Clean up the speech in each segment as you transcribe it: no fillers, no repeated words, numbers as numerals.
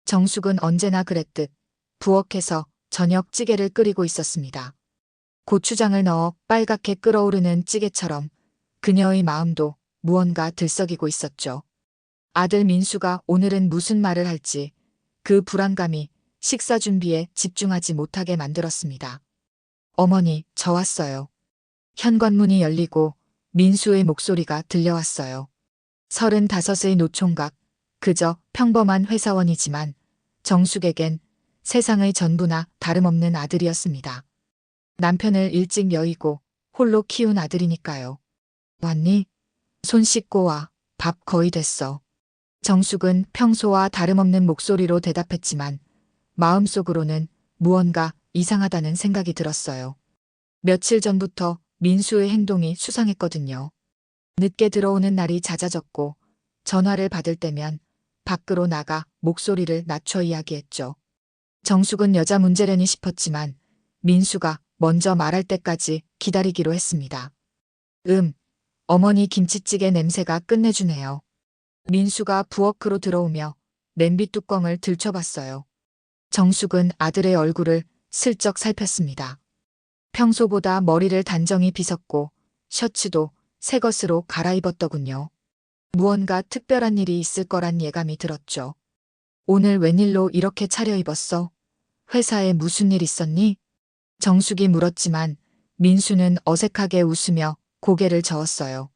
정숙은 언제나 그랬듯 부엌에서 저녁 찌개를 끓이고 있었습니다. 고추장을 넣어 빨갛게 끓어오르는 찌개처럼 그녀의 마음도 무언가 들썩이고 있었죠. 아들 민수가 오늘은 무슨 말을 할지 그 불안감이 식사 준비에 집중하지 못하게 만들었습니다. 어머니, 저 왔어요. 현관문이 열리고 민수의 목소리가 들려왔어요. 35의 노총각, 그저 평범한 회사원이지만 정숙에겐 세상의 전부나 다름없는 아들이었습니다. 남편을 일찍 여의고 홀로 키운 아들이니까요. 왔니? 손 씻고 와. 밥 거의 됐어. 정숙은 평소와 다름없는 목소리로 대답했지만 마음속으로는 무언가 이상하다는 생각이 들었어요. 며칠 전부터 민수의 행동이 수상했거든요. 늦게 들어오는 날이 잦아졌고 전화를 받을 때면 밖으로 나가 목소리를 낮춰 이야기했죠. 정숙은 여자 문제려니 싶었지만 민수가 먼저 말할 때까지 기다리기로 했습니다. 어머니 김치찌개 냄새가 끝내주네요. 민수가 부엌으로 들어오며 냄비 뚜껑을 들춰봤어요. 정숙은 아들의 얼굴을 슬쩍 살폈습니다. 평소보다 머리를 단정히 빗었고 셔츠도 새 것으로 갈아입었더군요. 무언가 특별한 일이 있을 거란 예감이 들었죠. 오늘 웬일로 이렇게 차려입었어? 회사에 무슨 일 있었니? 정숙이 물었지만 민수는 어색하게 웃으며 고개를 저었어요.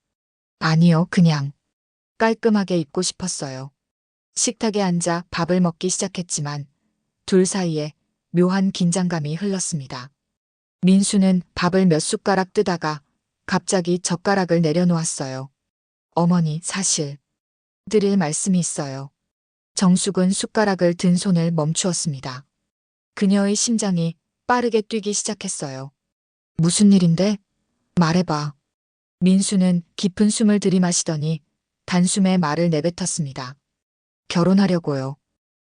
아니요, 그냥 깔끔하게 입고 싶었어요. 식탁에 앉아 밥을 먹기 시작했지만 둘 사이에 묘한 긴장감이 흘렀습니다. 민수는 밥을 몇 숟가락 뜨다가 갑자기 젓가락을 내려놓았어요. 어머니, 사실 드릴 말씀이 있어요. 정숙은 숟가락을 든 손을 멈추었습니다. 그녀의 심장이 빠르게 뛰기 시작했어요. 무슨 일인데? 말해봐. 민수는 깊은 숨을 들이마시더니 단숨에 말을 내뱉었습니다. 결혼하려고요.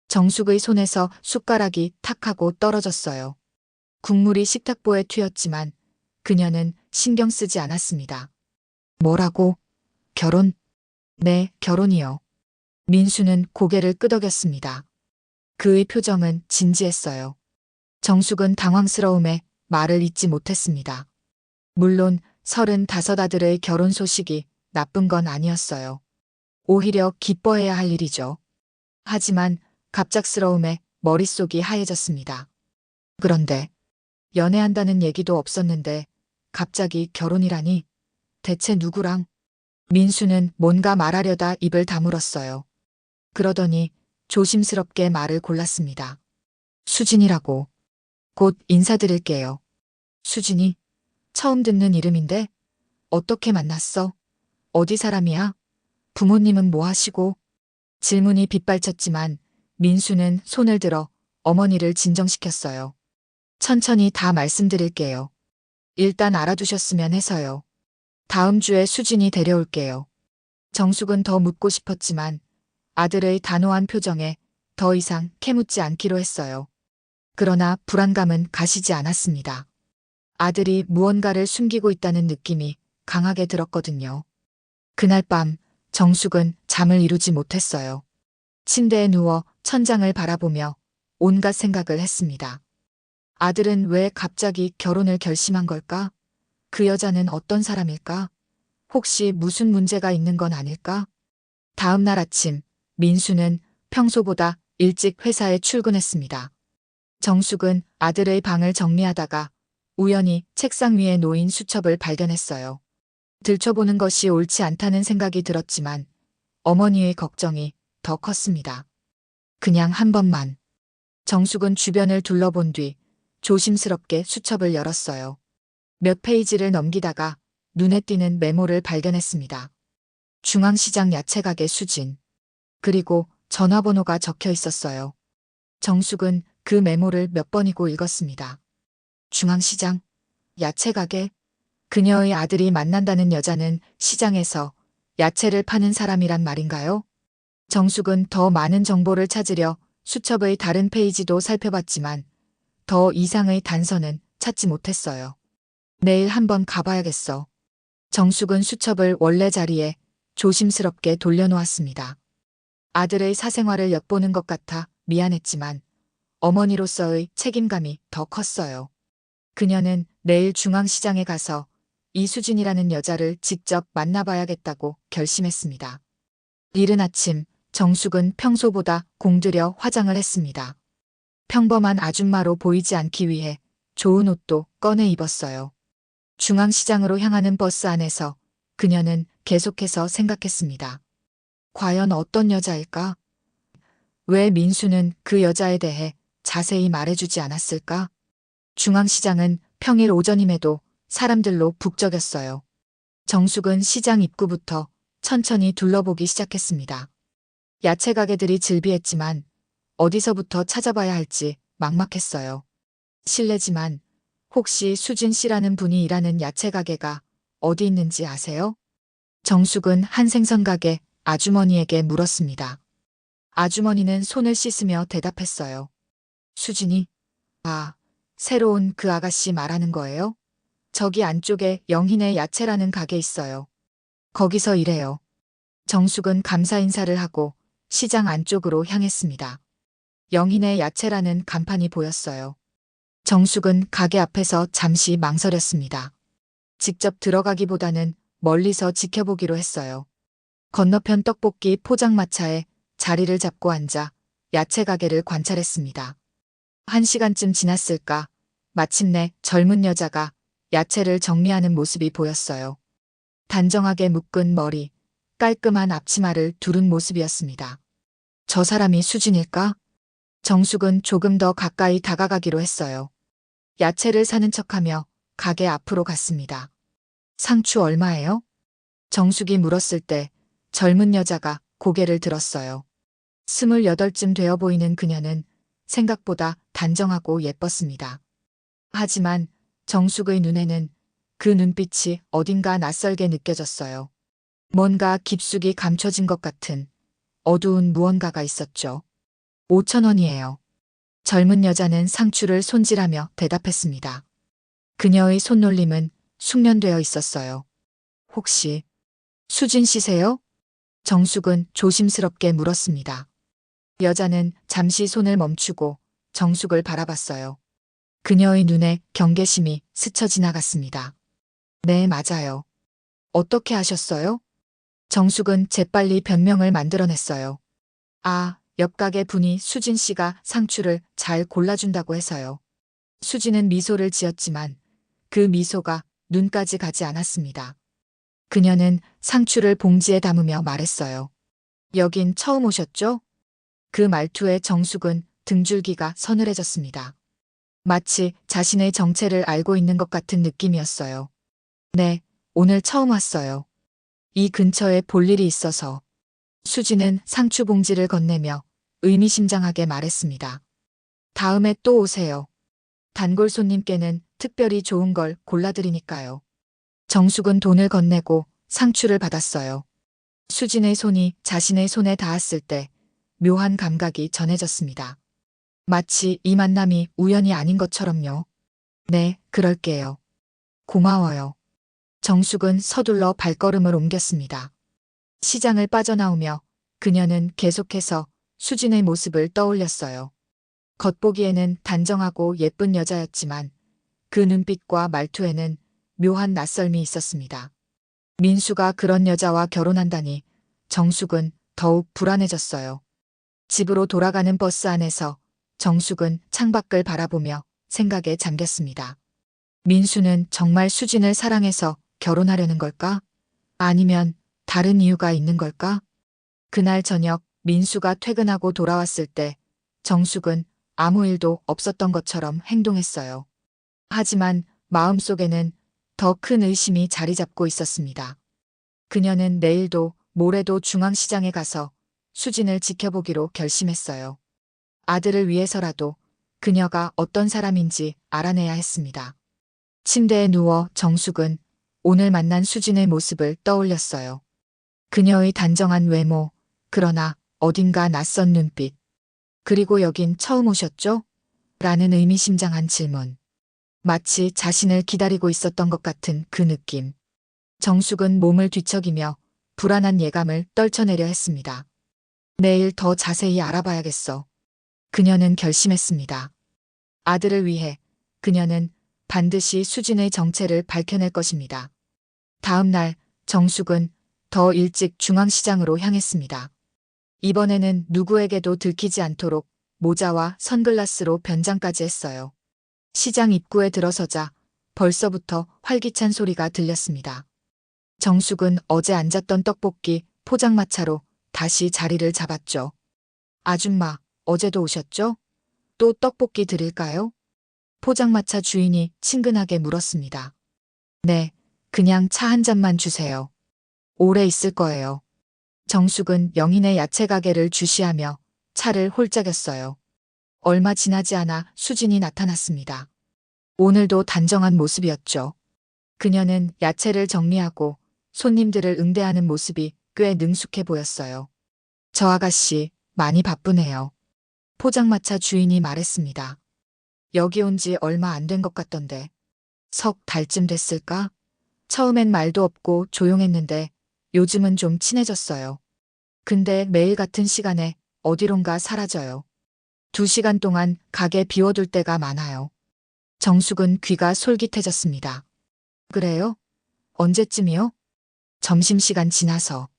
정숙의 손에서 숟가락이 탁 하고 떨어졌어요. 국물이 식탁보에 튀었지만 그녀는 신경 쓰지 않았습니다. 뭐라고? 결혼? 네, 결혼이요. 민수는 고개를 끄덕였습니다. 그의 표정은 진지했어요. 정숙은 당황스러움에 말을 잇지 못했습니다. 물론 35 아들의 결혼 소식이 나쁜 건 아니었어요. 오히려 기뻐해야 할 일이죠. 하지만 갑작스러움에 머릿속이 하얘졌습니다. 그런데 연애한다는 얘기도 없었는데 갑자기 결혼이라니? 대체 누구랑? 민수는 뭔가 말하려다 입을 다물었어요. 그러더니 조심스럽게 말을 골랐습니다. 수진이라고. 곧 인사드릴게요. 수진이? 처음 듣는 이름인데? 어떻게 만났어? 어디 사람이야? 부모님은 뭐 하시고? 질문이 빗발쳤지만 민수는 손을 들어 어머니를 진정시켰어요. 천천히 다 말씀드릴게요. 일단 알아두셨으면 해서요. 다음 주에 수진이 데려올게요. 정숙은 더 묻고 싶었지만 아들의 단호한 표정에 더 이상 캐묻지 않기로 했어요. 그러나 불안감은 가시지 않았습니다. 아들이 무언가를 숨기고 있다는 느낌이 강하게 들었거든요. 그날 밤 정숙은 잠을 이루지 못했어요. 침대에 누워 천장을 바라보며 온갖 생각을 했습니다. 아들은 왜 갑자기 결혼을 결심한 걸까? 그 여자는 어떤 사람일까? 혹시 무슨 문제가 있는 건 아닐까? 다음 날 아침 민수는 평소보다 일찍 회사에 출근했습니다. 정숙은 아들의 방을 정리하다가 우연히 책상 위에 놓인 수첩을 발견했어요. 들춰보는 것이 옳지 않다는 생각이 들었지만 어머니의 걱정이 더 컸습니다. 그냥 한 번만. 정숙은 주변을 둘러본 뒤 조심스럽게 수첩을 열었어요. 몇 페이지를 넘기다가 눈에 띄는 메모를 발견했습니다. 중앙시장 야채가게 수진. 그리고 전화번호가 적혀 있었어요. 정숙은 그 메모를 몇 번이고 읽었습니다. 중앙시장? 야채가게? 그녀의 아들이 만난다는 여자는 시장에서 야채를 파는 사람이란 말인가요? 정숙은 더 많은 정보를 찾으려 수첩의 다른 페이지도 살펴봤지만 더 이상의 단서는 찾지 못했어요. 내일 한번 가봐야겠어. 정숙은 수첩을 원래 자리에 조심스럽게 돌려놓았습니다. 아들의 사생활을 엿보는 것 같아 미안했지만 어머니로서의 책임감이 더 컸어요. 그녀는 내일 중앙시장에 가서 이수진이라는 여자를 직접 만나봐야겠다고 결심했습니다. 이른 아침 정숙은 평소보다 공들여 화장을 했습니다. 평범한 아줌마로 보이지 않기 위해 좋은 옷도 꺼내 입었어요. 중앙시장으로 향하는 버스 안에서 그녀는 계속해서 생각했습니다. 과연 어떤 여자일까? 왜 민수는 그 여자에 대해 자세히 말해주지 않았을까? 중앙시장은 평일 오전임에도 사람들로 북적였어요. 정숙은 시장 입구부터 천천히 둘러보기 시작했습니다. 야채 가게들이 즐비했지만 어디서부터 찾아봐야 할지 막막했어요. 실례지만 혹시 수진 씨라는 분이 일하는 야채 가게가 어디 있는지 아세요? 정숙은 한 생선 가게 아주머니에게 물었습니다. 아주머니는 손을 씻으며 대답했어요. 수진이? 아, 새로운 그 아가씨 말하는 거예요? 저기 안쪽에 영희네 야채라는 가게 있어요. 거기서 일해요. 정숙은 감사 인사를 하고 시장 안쪽으로 향했습니다. 영희네 야채라는 간판이 보였어요. 정숙은 가게 앞에서 잠시 망설였습니다. 직접 들어가기보다는 멀리서 지켜보기로 했어요. 건너편 떡볶이 포장마차에 자리를 잡고 앉아 야채 가게를 관찰했습니다. 1시간쯤 지났을까 마침내 젊은 여자가 야채를 정리하는 모습이 보였어요. 단정하게 묶은 머리, 깔끔한 앞치마를 두른 모습이었습니다. 저 사람이 수진일까? 정숙은 조금 더 가까이 다가가기로 했어요. 야채를 사는 척하며 가게 앞으로 갔습니다. 상추 얼마예요? 정숙이 물었을 때 젊은 여자가 고개를 들었어요. 28쯤 되어 보이는 그녀는 생각보다 단정하고 예뻤습니다. 하지만 정숙의 눈에는 그 눈빛이 어딘가 낯설게 느껴졌어요. 뭔가 깊숙이 감춰진 것 같은 어두운 무언가가 있었죠. 5,000원이에요. 젊은 여자는 상추를 손질하며 대답했습니다. 그녀의 손놀림은 숙련되어 있었어요. 혹시 수진 씨세요? 정숙은 조심스럽게 물었습니다. 여자는 잠시 손을 멈추고 정숙을 바라봤어요. 그녀의 눈에 경계심이 스쳐 지나갔습니다. 네, 맞아요. 어떻게 아셨어요? 정숙은 재빨리 변명을 만들어냈어요. 아, 옆 가게 분이 수진 씨가 상추를 잘 골라준다고 해서요. 수진은 미소를 지었지만 그 미소가 눈까지 가지 않았습니다. 그녀는 상추를 봉지에 담으며 말했어요. 여긴 처음 오셨죠? 그 말투에 정숙은 등줄기가 서늘해졌습니다. 마치 자신의 정체를 알고 있는 것 같은 느낌이었어요. 네, 오늘 처음 왔어요. 이 근처에 볼 일이 있어서. 수지는 상추 봉지를 건네며 의미심장하게 말했습니다. 다음에 또 오세요. 단골 손님께는 특별히 좋은 걸 골라드리니까요. 정숙은 돈을 건네고 상추를 받았어요. 수진의 손이 자신의 손에 닿았을 때 묘한 감각이 전해졌습니다. 마치 이 만남이 우연이 아닌 것처럼요. 네, 그럴게요. 고마워요. 정숙은 서둘러 발걸음을 옮겼습니다. 시장을 빠져나오며 그녀는 계속해서 수진의 모습을 떠올렸어요. 겉보기에는 단정하고 예쁜 여자였지만 그 눈빛과 말투에는 묘한 낯설미 있었습니다. 민수가 그런 여자와 결혼한다니 정숙은 더욱 불안해졌어요. 집으로 돌아가는 버스 안에서 정숙은 창밖을 바라보며 생각에 잠겼습니다. 민수는 정말 수진을 사랑해서 결혼하려는 걸까? 아니면 다른 이유가 있는 걸까? 그날 저녁 민수가 퇴근하고 돌아왔을 때 정숙은 아무 일도 없었던 것처럼 행동했어요. 하지만 마음속에는 더 큰 의심이 자리 잡고 있었습니다. 그녀는 내일도 모레도 중앙시장에 가서 수진을 지켜보기로 결심했어요. 아들을 위해서라도 그녀가 어떤 사람인지 알아내야 했습니다. 침대에 누워 정숙은 오늘 만난 수진의 모습을 떠올렸어요. 그녀의 단정한 외모, 그러나 어딘가 낯선 눈빛. 그리고 여긴 처음 오셨죠? 라는 의미심장한 질문. 마치 자신을 기다리고 있었던 것 같은 그 느낌. 정숙은 몸을 뒤척이며 불안한 예감을 떨쳐내려 했습니다. 내일 더 자세히 알아봐야겠어. 그녀는 결심했습니다. 아들을 위해 그녀는 반드시 수진의 정체를 밝혀낼 것입니다. 다음 날 정숙은 더 일찍 중앙시장으로 향했습니다. 이번에는 누구에게도 들키지 않도록 모자와 선글라스로 변장까지 했어요. 시장 입구에 들어서자 벌써부터 활기찬 소리가 들렸습니다. 정숙은 어제 앉았던 떡볶이 포장마차로 다시 자리를 잡았죠. 아줌마, 어제도 오셨죠? 또 떡볶이 드릴까요? 포장마차 주인이 친근하게 물었습니다. 네, 그냥 차 한 잔만 주세요. 오래 있을 거예요. 정숙은 영인의 야채 가게를 주시하며 차를 홀짝였어요. 얼마 지나지 않아 수진이 나타났습니다. 오늘도 단정한 모습이었죠. 그녀는 야채를 정리하고 손님들을 응대하는 모습이 꽤 능숙해 보였어요. 저 아가씨, 많이 바쁘네요. 포장마차 주인이 말했습니다. 여기 온 지 얼마 안 된 것 같던데. 석 달쯤 됐을까? 처음엔 말도 없고 조용했는데 요즘은 좀 친해졌어요. 근데 매일 같은 시간에 어디론가 사라져요. 2시간 동안 가게 비워둘 때가 많아요. 정숙은 귀가 솔깃해졌습니다. 그래요? 언제쯤이요? 점심시간 지나서.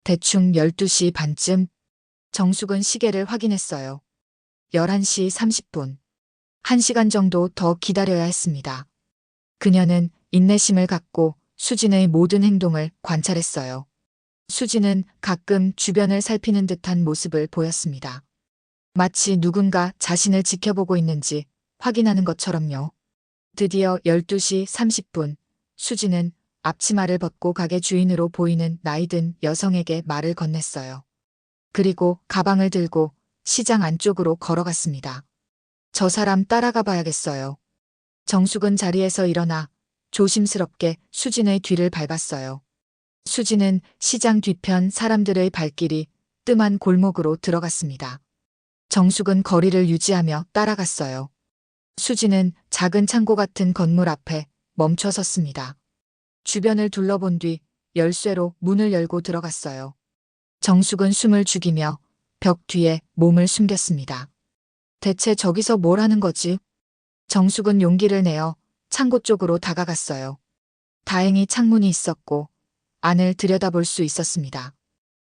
대충 12시 반쯤. 정숙은 시계를 확인했어요. 11시 30분. 1시간 정도 더 기다려야 했습니다. 그녀는 인내심을 갖고 수진의 모든 행동을 관찰했어요. 수진은 가끔 주변을 살피는 듯한 모습을 보였습니다. 마치 누군가 자신을 지켜보고 있는지 확인하는 것처럼요. 드디어 12시 30분, 수진은 앞치마를 벗고 가게 주인으로 보이는 나이든 여성에게 말을 건넸어요. 그리고 가방을 들고 시장 안쪽으로 걸어갔습니다. 저 사람 따라가 봐야겠어요. 정숙은 자리에서 일어나 조심스럽게 수진의 뒤를 밟았어요. 수진은 시장 뒤편 사람들의 발길이 뜸한 골목으로 들어갔습니다. 정숙은 거리를 유지하며 따라갔어요. 수진은 작은 창고 같은 건물 앞에 멈춰 섰습니다. 주변을 둘러본 뒤 열쇠로 문을 열고 들어갔어요. 정숙은 숨을 죽이며 벽 뒤에 몸을 숨겼습니다. 대체 저기서 뭘 하는 거지? 정숙은 용기를 내어 창고 쪽으로 다가갔어요. 다행히 창문이 있었고 안을 들여다볼 수 있었습니다.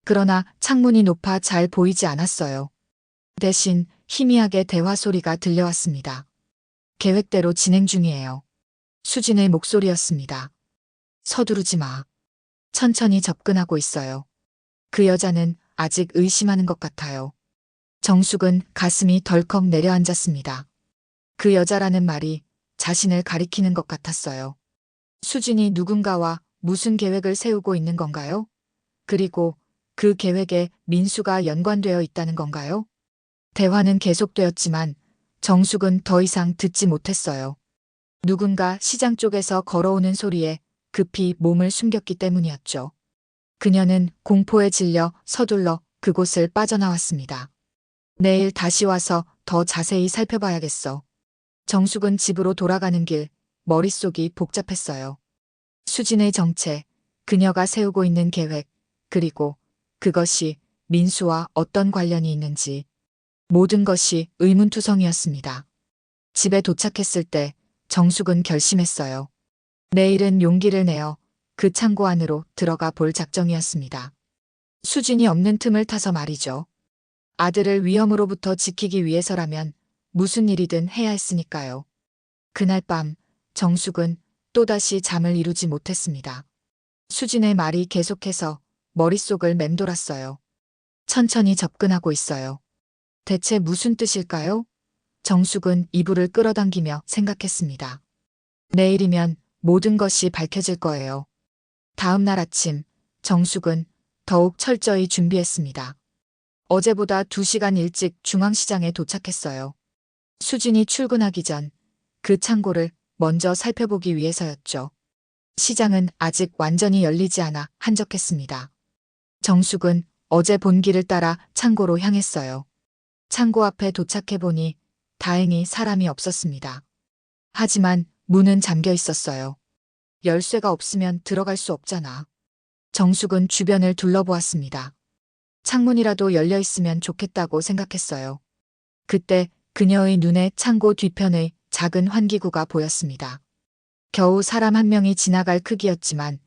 그러나 창문이 높아 잘 보이지 않았어요. 대신 희미하게 대화 소리가 들려왔습니다. 계획대로 진행 중이에요. 수진의 목소리였습니다. 서두르지 마. 천천히 접근하고 있어요. 그 여자는 아직 의심하는 것 같아요. 정숙은 가슴이 덜컥 내려앉았습니다. 그 여자라는 말이 자신을 가리키는 것 같았어요. 수진이 누군가와 무슨 계획을 세우고 있는 건가요? 그리고 그 계획에 민수가 연관되어 있다는 건가요? 대화는 계속되었지만 정숙은 더 이상 듣지 못했어요. 누군가 시장 쪽에서 걸어오는 소리에 급히 몸을 숨겼기 때문이었죠. 그녀는 공포에 질려 서둘러 그곳을 빠져나왔습니다. 내일 다시 와서 더 자세히 살펴봐야겠어. 정숙은 집으로 돌아가는 길, 머릿속이 복잡했어요. 수진의 정체, 그녀가 세우고 있는 계획, 그리고 그것이 민수와 어떤 관련이 있는지 모든 것이 의문투성이었습니다. 집에 도착했을 때 정숙은 결심했어요. 내일은 용기를 내어 그 창고 안으로 들어가 볼 작정이었습니다. 수진이 없는 틈을 타서 말이죠. 아들을 위험으로부터 지키기 위해서라면 무슨 일이든 해야 했으니까요. 그날 밤 정숙은 또다시 잠을 이루지 못했습니다. 수진의 말이 계속해서 머릿속을 맴돌았어요. 천천히 접근하고 있어요. 대체 무슨 뜻일까요? 정숙은 이불을 끌어당기며 생각했습니다. 내일이면 모든 것이 밝혀질 거예요. 다음 날 아침, 정숙은 더욱 철저히 준비했습니다. 어제보다 2시간 일찍 중앙시장에 도착했어요. 수진이 출근하기 전 그 창고를 먼저 살펴보기 위해서였죠. 시장은 아직 완전히 열리지 않아 한적했습니다. 정숙은 어제 본 길을 따라 창고로 향했어요. 창고 앞에 도착해보니 다행히 사람이 없었습니다. 하지만 문은 잠겨 있었어요. 열쇠가 없으면 들어갈 수 없잖아. 정숙은 주변을 둘러보았습니다. 창문이라도 열려 있으면 좋겠다고 생각했어요. 그때 그녀의 눈에 창고 뒤편의 작은 환기구가 보였습니다. 겨우 사람 한 명이 지나갈 크기였지만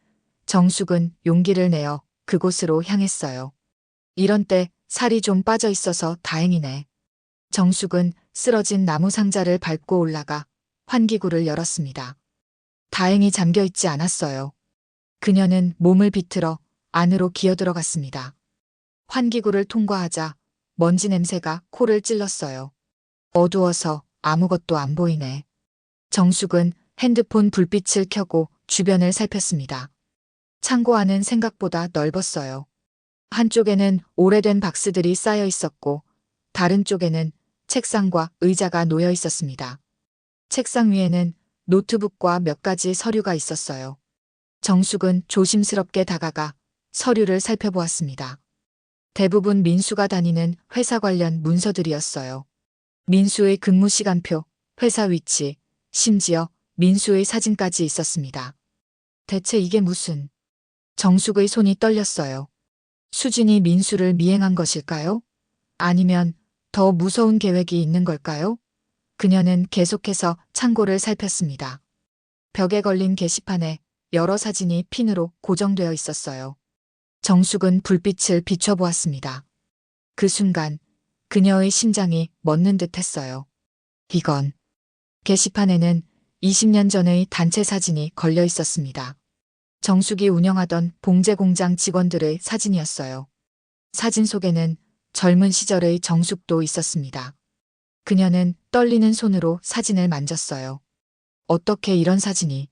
정숙은 용기를 내어 그곳으로 향했어요. 이런 때 살이 좀 빠져 있어서 다행이네. 정숙은 쓰러진 나무 상자를 밟고 올라가 환기구를 열었습니다. 다행히 잠겨 있지 않았어요. 그녀는 몸을 비틀어 안으로 기어들어갔습니다. 환기구를 통과하자 먼지 냄새가 코를 찔렀어요. 어두워서 아무것도 안 보이네. 정숙은 핸드폰 불빛을 켜고 주변을 살폈습니다. 창고 안은 생각보다 넓었어요. 한쪽에는 오래된 박스들이 쌓여 있었고 다른 쪽에는 책상과 의자가 놓여 있었습니다. 책상 위에는 노트북과 몇 가지 서류가 있었어요. 정숙은 조심스럽게 다가가 서류를 살펴보았습니다. 대부분 민수가 다니는 회사 관련 문서들이었어요. 민수의 근무 시간표, 회사 위치, 심지어 민수의 사진까지 있었습니다. 대체 이게 무슨? 정숙의 손이 떨렸어요. 수진이 민수를 미행한 것일까요? 아니면 더 무서운 계획이 있는 걸까요? 그녀는 계속해서 창고를 살폈습니다. 벽에 걸린 게시판에 여러 사진이 핀으로 고정되어 있었어요. 정숙은 불빛을 비춰보았습니다. 그 순간 그녀의 심장이 멎는 듯 했어요. 이건 게시판에는 20년 전의 단체 사진이 걸려 있었습니다. 정숙이 운영하던 봉제 공장 직원들의 사진이었어요. 사진 속에는 젊은 시절의 정숙도 있었습니다. 그녀는 떨리는 손으로 사진을 만졌어요. 어떻게 이런 사진이?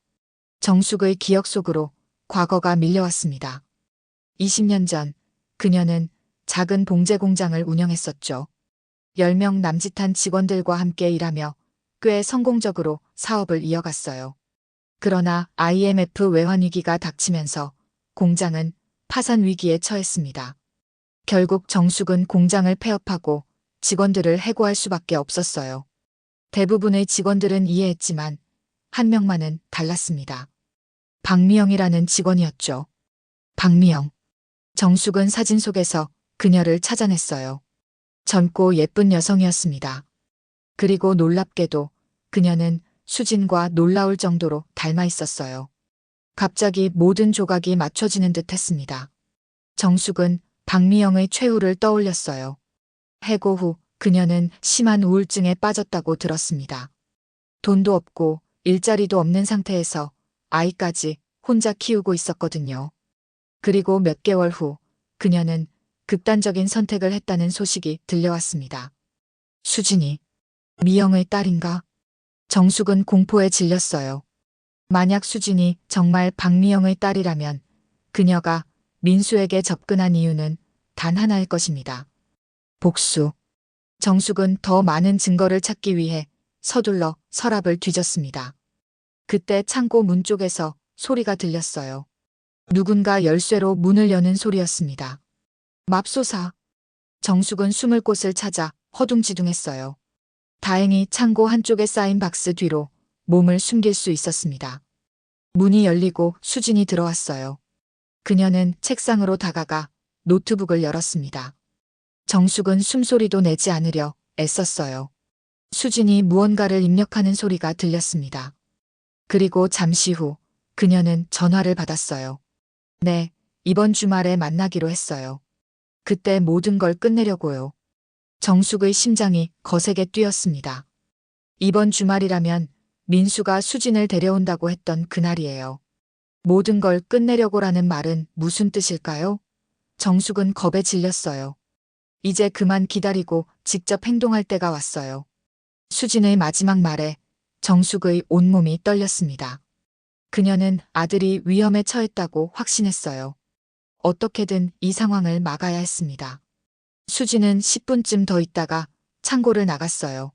정숙의 기억 속으로 과거가 밀려왔습니다. 20년 전 그녀는 작은 봉제 공장을 운영했었죠. 10명 남짓한 직원들과 함께 일하며 꽤 성공적으로 사업을 이어갔어요. 그러나 IMF 외환 위기가 닥치면서 공장은 파산 위기에 처했습니다. 결국 정숙은 공장을 폐업하고 직원들을 해고할 수밖에 없었어요. 대부분의 직원들은 이해했지만 한 명만은 달랐습니다. 박미영이라는 직원이었죠. 박미영. 정숙은 사진 속에서 그녀를 찾아냈어요. 젊고 예쁜 여성이었습니다. 그리고 놀랍게도 그녀는 수진과 놀라울 정도로 닮아 있었어요. 갑자기 모든 조각이 맞춰지는 듯 했습니다. 정숙은 박미영의 최후를 떠올렸어요. 해고 후 그녀는 심한 우울증에 빠졌다고 들었습니다. 돈도 없고 일자리도 없는 상태에서 아이까지 혼자 키우고 있었거든요. 그리고 몇 개월 후 그녀는 극단적인 선택을 했다는 소식이 들려왔습니다. 수진이 미영의 딸인가? 정숙은 공포에 질렸어요. 만약 수진이 정말 박미영의 딸이라면 그녀가 민수에게 접근한 이유는 단 하나일 것입니다. 복수. 정숙은 더 많은 증거를 찾기 위해 서둘러 서랍을 뒤졌습니다. 그때 창고 문 쪽에서 소리가 들렸어요. 누군가 열쇠로 문을 여는 소리였습니다. 맙소사. 정숙은 숨을 곳을 찾아 허둥지둥했어요. 다행히 창고 한쪽에 쌓인 박스 뒤로 몸을 숨길 수 있었습니다. 문이 열리고 수진이 들어왔어요. 그녀는 책상으로 다가가 노트북을 열었습니다. 정숙은 숨소리도 내지 않으려 애썼어요. 수진이 무언가를 입력하는 소리가 들렸습니다. 그리고 잠시 후 그녀는 전화를 받았어요. 네, 이번 주말에 만나기로 했어요. 그때 모든 걸 끝내려고요. 정숙의 심장이 거세게 뛰었습니다. 이번 주말이라면 민수가 수진을 데려온다고 했던 그날이에요. 모든 걸 끝내려고라는 말은 무슨 뜻일까요? 정숙은 겁에 질렸어요. 이제 그만 기다리고 직접 행동할 때가 왔어요. 수진의 마지막 말에 정숙의 온몸이 떨렸습니다. 그녀는 아들이 위험에 처했다고 확신했어요. 어떻게든 이 상황을 막아야 했습니다. 수진은 10분쯤 더 있다가 창고를 나갔어요.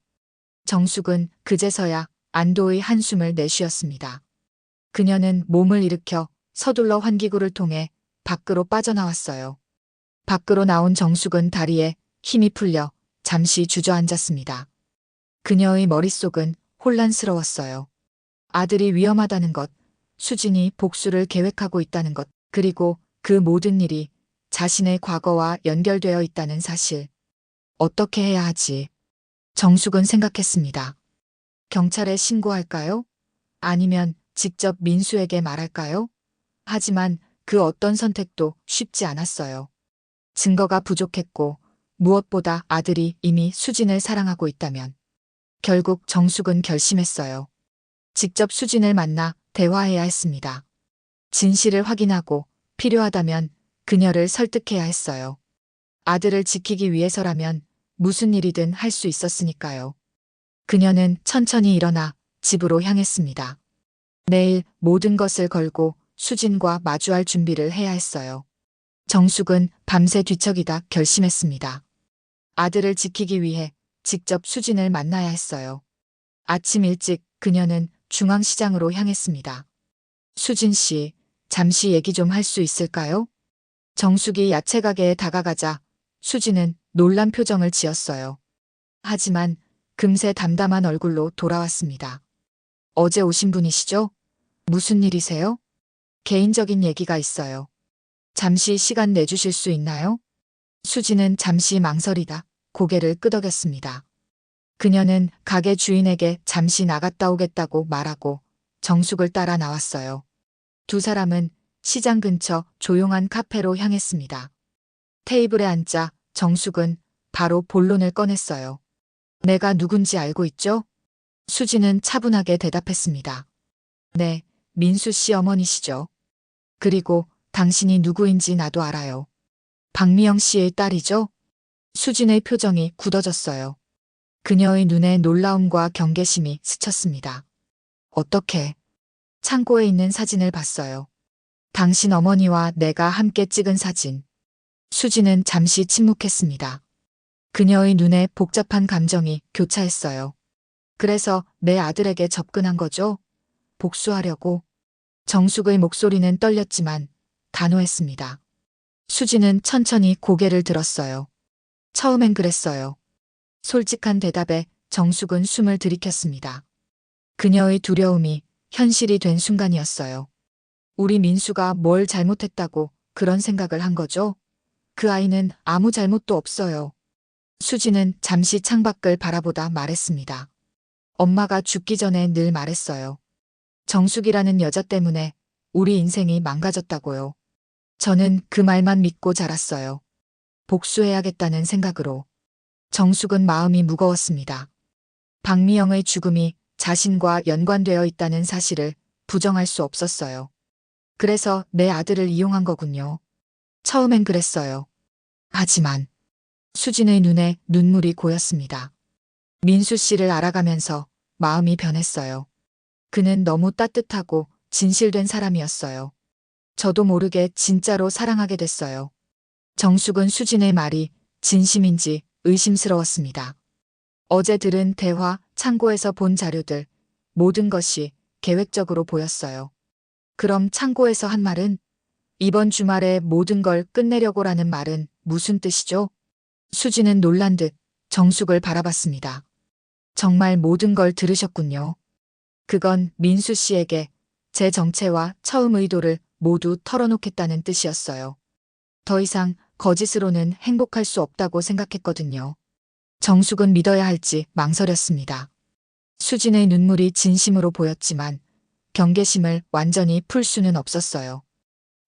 정숙은 그제서야 안도의 한숨을 내쉬었습니다. 그녀는 몸을 일으켜 서둘러 환기구를 통해 밖으로 빠져나왔어요. 밖으로 나온 정숙은 다리에 힘이 풀려 잠시 주저앉았습니다. 그녀의 머릿속은 혼란스러웠어요. 아들이 위험하다는 것, 수진이 복수를 계획하고 있다는 것, 그리고 그 모든 일이 자신의 과거와 연결되어 있다는 사실. 어떻게 해야 하지? 정숙은 생각했습니다. 경찰에 신고할까요? 아니면 직접 민수에게 말할까요? 하지만 그 어떤 선택도 쉽지 않았어요. 증거가 부족했고 무엇보다 아들이 이미 수진을 사랑하고 있다면. 결국 정숙은 결심했어요. 직접 수진을 만나 대화해야 했습니다. 진실을 확인하고 필요하다면 그녀를 설득해야 했어요. 아들을 지키기 위해서라면 무슨 일이든 할 수 있었으니까요. 그녀는 천천히 일어나 집으로 향했습니다. 내일 모든 것을 걸고 수진과 마주할 준비를 해야 했어요. 정숙은 밤새 뒤척이다 결심했습니다. 아들을 지키기 위해 직접 수진을 만나야 했어요. 아침 일찍 그녀는 중앙시장으로 향했습니다. 수진 씨, 잠시 얘기 좀 할 수 있을까요? 정숙이 야채 가게에 다가가자 수진은 놀란 표정을 지었어요. 하지만 금세 담담한 얼굴로 돌아왔습니다. 어제 오신 분이시죠? 무슨 일이세요? 개인적인 얘기가 있어요. 잠시 시간 내주실 수 있나요? 수진은 잠시 망설이다 고개를 끄덕였습니다. 그녀는 가게 주인에게 잠시 나갔다 오겠다고 말하고 정숙을 따라 나왔어요. 두 사람은 시장 근처 조용한 카페로 향했습니다. 테이블에 앉자 정숙은 바로 본론을 꺼냈어요. 내가 누군지 알고 있죠? 수진은 차분하게 대답했습니다. 네, 민수 씨 어머니시죠. 그리고 당신이 누구인지 나도 알아요. 박미영 씨의 딸이죠? 수진의 표정이 굳어졌어요. 그녀의 눈에 놀라움과 경계심이 스쳤습니다. 어떻게? 창고에 있는 사진을 봤어요. 당신 어머니와 내가 함께 찍은 사진. 수진은 잠시 침묵했습니다. 그녀의 눈에 복잡한 감정이 교차했어요. 그래서 내 아들에게 접근한 거죠? 복수하려고. 정숙의 목소리는 떨렸지만 단호했습니다. 수진은 천천히 고개를 들었어요. 처음엔 그랬어요. 솔직한 대답에 정숙은 숨을 들이켰습니다. 그녀의 두려움이 현실이 된 순간이었어요. 우리 민수가 뭘 잘못했다고 그런 생각을 한 거죠? 그 아이는 아무 잘못도 없어요. 수지는 잠시 창밖을 바라보다 말했습니다. 엄마가 죽기 전에 늘 말했어요. 정숙이라는 여자 때문에 우리 인생이 망가졌다고요. 저는 그 말만 믿고 자랐어요. 복수해야겠다는 생각으로. 정숙은 마음이 무거웠습니다. 박미영의 죽음이 자신과 연관되어 있다는 사실을 부정할 수 없었어요. 그래서 내 아들을 이용한 거군요. 처음엔 그랬어요. 하지만 수진의 눈에 눈물이 고였습니다. 민수 씨를 알아가면서 마음이 변했어요. 그는 너무 따뜻하고 진실된 사람이었어요. 저도 모르게 진짜로 사랑하게 됐어요. 정숙은 수진의 말이 진심인지 의심스러웠습니다. 어제 들은 대화, 창고에서 본 자료들, 모든 것이 계획적으로 보였어요. 그럼 창고에서 한 말은 이번 주말에 모든 걸 끝내려고라는 말은 무슨 뜻이죠? 수진은 놀란 듯 정숙을 바라봤습니다. 정말 모든 걸 들으셨군요. 그건 민수 씨에게 제 정체와 처음 의도를 모두 털어놓겠다는 뜻이었어요. 더 이상 거짓으로는 행복할 수 없다고 생각했거든요. 정숙은 믿어야 할지 망설였습니다. 수진의 눈물이 진심으로 보였지만 경계심을 완전히 풀 수는 없었어요.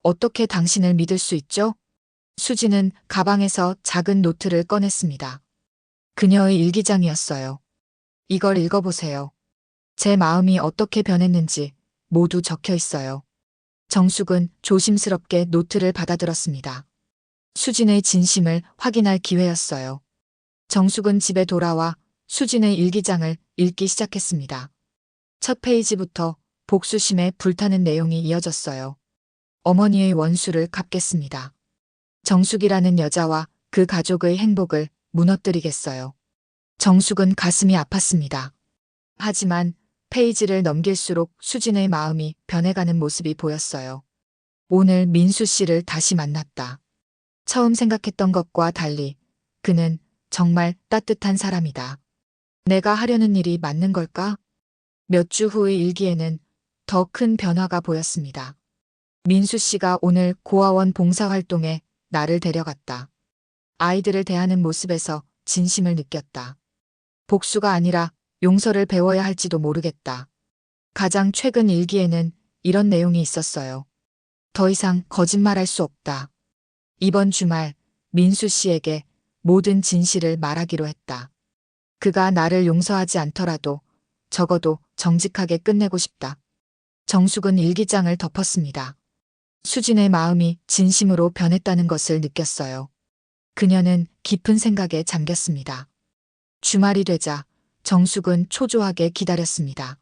어떻게 당신을 믿을 수 있죠? 수진은 가방에서 작은 노트를 꺼냈습니다. 그녀의 일기장이었어요. 이걸 읽어보세요. 제 마음이 어떻게 변했는지 모두 적혀 있어요. 정숙은 조심스럽게 노트를 받아들었습니다. 수진의 진심을 확인할 기회였어요. 정숙은 집에 돌아와 수진의 일기장을 읽기 시작했습니다. 첫 페이지부터 복수심에 불타는 내용이 이어졌어요. 어머니의 원수를 갚겠습니다. 정숙이라는 여자와 그 가족의 행복을 무너뜨리겠어요. 정숙은 가슴이 아팠습니다. 하지만 페이지를 넘길수록 수진의 마음이 변해가는 모습이 보였어요. 오늘 민수 씨를 다시 만났다. 처음 생각했던 것과 달리 그는 정말 따뜻한 사람이다. 내가 하려는 일이 맞는 걸까? 몇 주 후의 일기에는 더 큰 변화가 보였습니다. 민수 씨가 오늘 고아원 봉사활동에 나를 데려갔다. 아이들을 대하는 모습에서 진심을 느꼈다. 복수가 아니라 용서를 배워야 할지도 모르겠다. 가장 최근 일기에는 이런 내용이 있었어요. 더 이상 거짓말할 수 없다. 이번 주말 민수 씨에게 모든 진실을 말하기로 했다. 그가 나를 용서하지 않더라도 적어도 정직하게 끝내고 싶다. 정숙은 일기장을 덮었습니다. 수진의 마음이 진심으로 변했다는 것을 느꼈어요. 그녀는 깊은 생각에 잠겼습니다. 주말이 되자 정숙은 초조하게 기다렸습니다.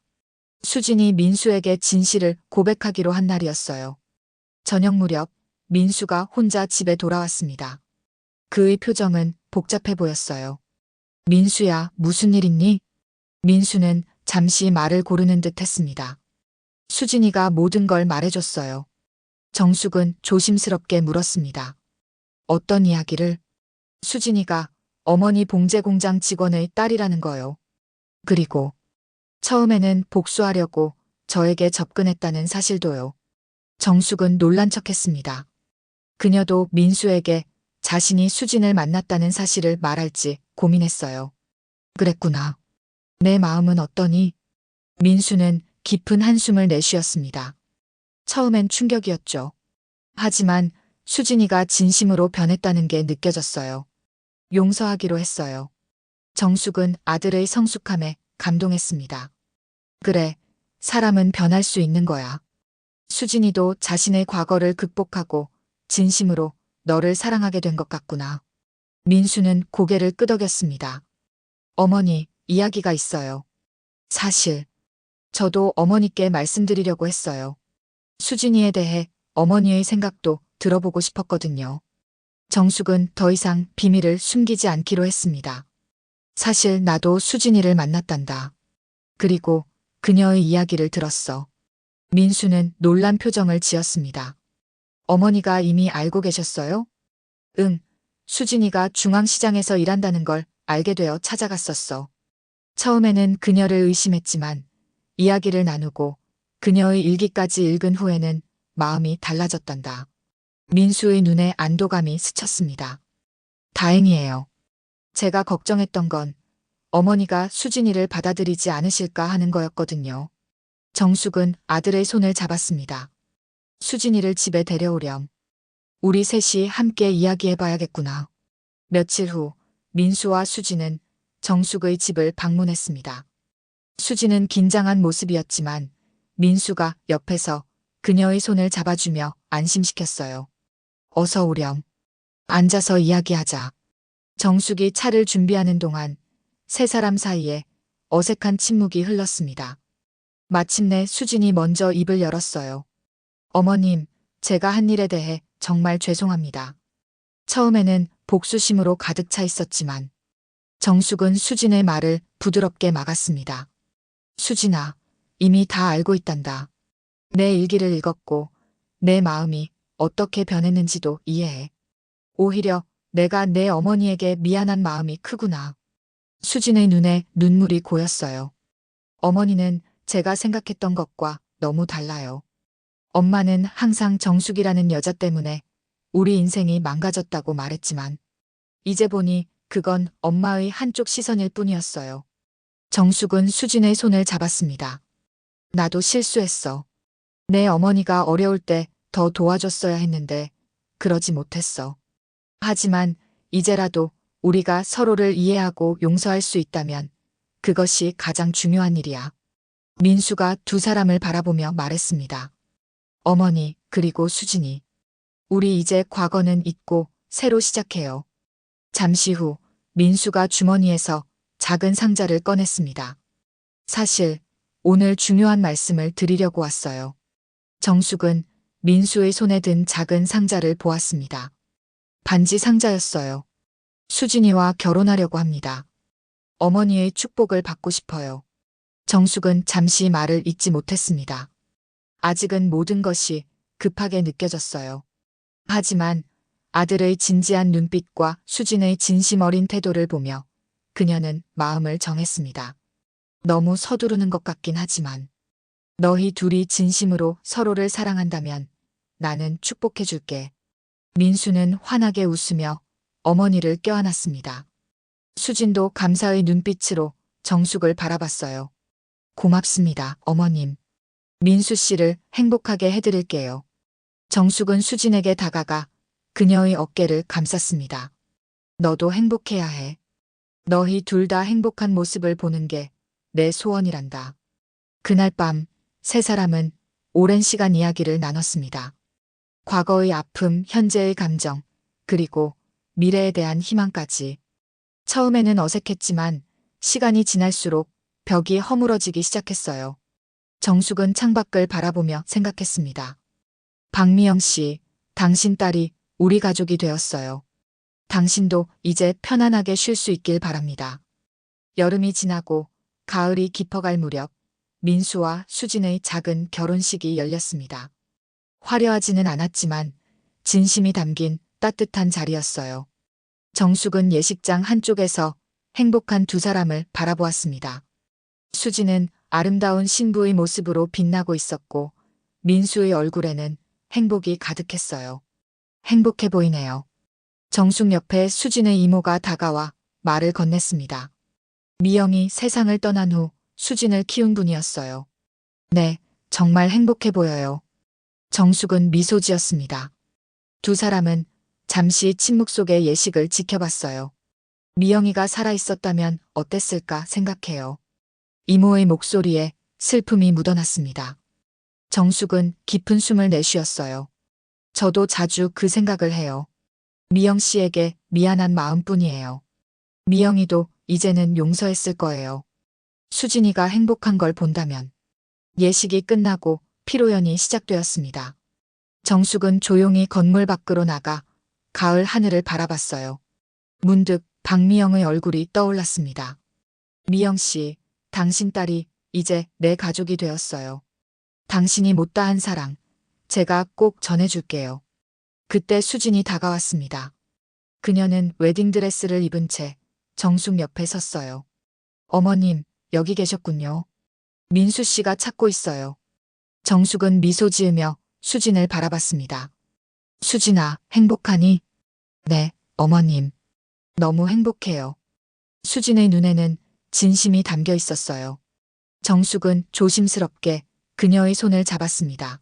수진이 민수에게 진실을 고백하기로 한 날이었어요. 저녁 무렵 민수가 혼자 집에 돌아왔습니다. 그의 표정은 복잡해 보였어요. 민수야, 무슨 일 있니? 민수는 잠시 말을 고르는 듯 했습니다. 수진이가 모든 걸 말해줬어요. 정숙은 조심스럽게 물었습니다. 어떤 이야기를? 수진이가 어머니 봉제 공장 직원의 딸이라는 거요. 그리고 처음에는 복수하려고 저에게 접근했다는 사실도요. 정숙은 놀란 척했습니다. 그녀도 민수에게 자신이 수진을 만났다는 사실을 말할지 고민했어요. 그랬구나. 내 마음은 어떠니? 민수는 깊은 한숨을 내쉬었습니다. 처음엔 충격이었죠. 하지만 수진이가 진심으로 변했다는 게 느껴졌어요. 용서하기로 했어요. 정숙은 아들의 성숙함에 감동했습니다. 그래, 사람은 변할 수 있는 거야. 수진이도 자신의 과거를 극복하고 진심으로 너를 사랑하게 된 것 같구나. 민수는 고개를 끄덕였습니다. 어머니, 이야기가 있어요. 사실, 저도 어머니께 말씀드리려고 했어요. 수진이에 대해 어머니의 생각도 들어보고 싶었거든요. 정숙은 더 이상 비밀을 숨기지 않기로 했습니다. 사실 나도 수진이를 만났단다. 그리고 그녀의 이야기를 들었어. 민수는 놀란 표정을 지었습니다. 어머니가 이미 알고 계셨어요? 응, 수진이가 중앙시장에서 일한다는 걸 알게 되어 찾아갔었어. 처음에는 그녀를 의심했지만 이야기를 나누고 그녀의 일기까지 읽은 후에는 마음이 달라졌단다. 민수의 눈에 안도감이 스쳤습니다. 다행이에요. 제가 걱정했던 건 어머니가 수진이를 받아들이지 않으실까 하는 거였거든요. 정숙은 아들의 손을 잡았습니다. 수진이를 집에 데려오렴. 우리 셋이 함께 이야기해봐야겠구나. 며칠 후 민수와 수진은 정숙의 집을 방문했습니다. 수진은 긴장한 모습이었지만 민수가 옆에서 그녀의 손을 잡아주며 안심시켰어요. 어서 오렴. 앉아서 이야기하자. 정숙이 차를 준비하는 동안 세 사람 사이에 어색한 침묵이 흘렀습니다. 마침내 수진이 먼저 입을 열었어요. 어머님, 제가 한 일에 대해 정말 죄송합니다. 처음에는 복수심으로 가득 차 있었지만 정숙은 수진의 말을 부드럽게 막았습니다. 수진아, 이미 다 알고 있단다. 내 일기를 읽었고 내 마음이 어떻게 변했는지도 이해해. 오히려 내가 내 어머니에게 미안한 마음이 크구나. 수진의 눈에 눈물이 고였어요. 어머니는 제가 생각했던 것과 너무 달라요. 엄마는 항상 정숙이라는 여자 때문에 우리 인생이 망가졌다고 말했지만 이제 보니 그건 엄마의 한쪽 시선일 뿐이었어요. 정숙은 수진의 손을 잡았습니다. 나도 실수했어. 내 어머니가 어려울 때 더 도와줬어야 했는데 그러지 못했어. 하지만 이제라도 우리가 서로를 이해하고 용서할 수 있다면 그것이 가장 중요한 일이야. 민수가 두 사람을 바라보며 말했습니다. 어머니, 그리고 수진이. 우리 이제 과거는 잊고 새로 시작해요. 잠시 후 민수가 주머니에서 작은 상자를 꺼냈습니다. 사실 오늘 중요한 말씀을 드리려고 왔어요. 정숙은 민수의 손에 든 작은 상자를 보았습니다. 반지 상자였어요. 수진이와 결혼하려고 합니다. 어머니의 축복을 받고 싶어요. 정숙은 잠시 말을 잇지 못했습니다. 아직은 모든 것이 급하게 느껴졌어요. 하지만 아들의 진지한 눈빛과 수진의 진심 어린 태도를 보며 그녀는 마음을 정했습니다. 너무 서두르는 것 같긴 하지만 너희 둘이 진심으로 서로를 사랑한다면 나는 축복해줄게. 민수는 환하게 웃으며 어머니를 껴안았습니다. 수진도 감사의 눈빛으로 정숙을 바라봤어요. 고맙습니다, 어머님. 민수 씨를 행복하게 해드릴게요. 정숙은 수진에게 다가가 그녀의 어깨를 감쌌습니다. 너도 행복해야 해. 너희 둘 다 행복한 모습을 보는 게 내 소원이란다. 그날 밤 세 사람은 오랜 시간 이야기를 나눴습니다. 과거의 아픔, 현재의 감정, 그리고 미래에 대한 희망까지. 처음에는 어색했지만 시간이 지날수록 벽이 허물어지기 시작했어요. 정숙은 창밖을 바라보며 생각했습니다. 박미영 씨, 당신 딸이 우리 가족이 되었어요. 당신도 이제 편안하게 쉴 수 있길 바랍니다. 여름이 지나고 가을이 깊어갈 무렵 민수와 수진의 작은 결혼식이 열렸습니다. 화려하지는 않았지만 진심이 담긴 따뜻한 자리였어요. 정숙은 예식장 한쪽에서 행복한 두 사람을 바라보았습니다. 수진은 아름다운 신부의 모습으로 빛나고 있었고 민수의 얼굴에는 행복이 가득했어요. 행복해 보이네요. 정숙 옆에 수진의 이모가 다가와 말을 건넸습니다. 미영이 세상을 떠난 후 수진을 키운 분이었어요. 네, 정말 행복해 보여요. 정숙은 미소 지었습니다. 두 사람은 잠시 침묵 속에 예식을 지켜봤어요. 미영이가 살아있었다면 어땠을까 생각해요. 이모의 목소리에 슬픔이 묻어났습니다. 정숙은 깊은 숨을 내쉬었어요. 저도 자주 그 생각을 해요. 미영 씨에게 미안한 마음뿐이에요. 미영이도 이제는 용서했을 거예요. 수진이가 행복한 걸 본다면. 예식이 끝나고 피로연이 시작되었습니다. 정숙은 조용히 건물 밖으로 나가 가을 하늘을 바라봤어요. 문득 박미영의 얼굴이 떠올랐습니다. 미영 씨, 당신 딸이 이제 내 가족이 되었어요. 당신이 못다한 사랑, 제가 꼭 전해줄게요. 그때 수진이 다가왔습니다. 그녀는 웨딩드레스를 입은 채 정숙 옆에 섰어요. 어머님, 여기 계셨군요. 민수 씨가 찾고 있어요. 정숙은 미소 지으며 수진을 바라봤습니다. 수진아, 행복하니? 네, 어머님. 너무 행복해요. 수진의 눈에는 진심이 담겨 있었어요. 정숙은 조심스럽게 그녀의 손을 잡았습니다.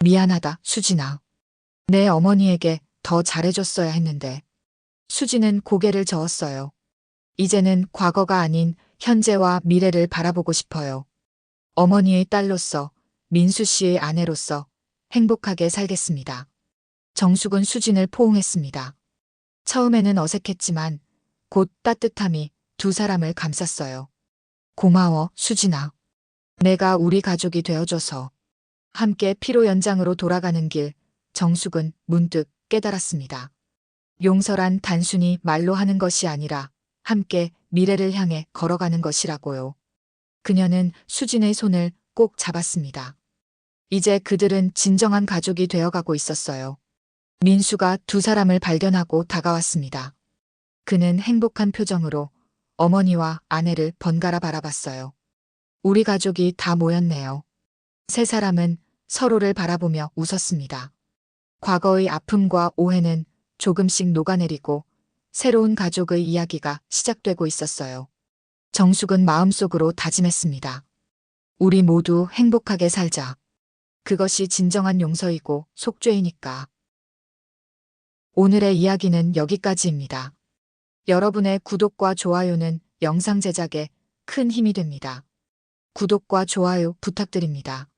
미안하다, 수진아. 내 어머니에게 더 잘해줬어야 했는데. 수진은 고개를 저었어요. 이제는 과거가 아닌 현재와 미래를 바라보고 싶어요. 어머니의 딸로서, 민수 씨의 아내로서 행복하게 살겠습니다. 정숙은 수진을 포옹했습니다. 처음에는 어색했지만 곧 따뜻함이 두 사람을 감쌌어요. 고마워, 수진아. 내가 우리 가족이 되어줘서. 함께 피로 연장으로 돌아가는 길, 정숙은 문득 깨달았습니다. 용서란 단순히 말로 하는 것이 아니라 함께 미래를 향해 걸어가는 것이라고요. 그녀는 수진의 손을 꼭 잡았습니다. 이제 그들은 진정한 가족이 되어가고 있었어요. 민수가 두 사람을 발견하고 다가왔습니다. 그는 행복한 표정으로 어머니와 아내를 번갈아 바라봤어요. 우리 가족이 다 모였네요. 세 사람은 서로를 바라보며 웃었습니다. 과거의 아픔과 오해는 조금씩 녹아내리고 새로운 가족의 이야기가 시작되고 있었어요. 정숙은 마음속으로 다짐했습니다. 우리 모두 행복하게 살자. 그것이 진정한 용서이고 속죄이니까. 오늘의 이야기는 여기까지입니다. 여러분의 구독과 좋아요는 영상 제작에 큰 힘이 됩니다. 구독과 좋아요 부탁드립니다.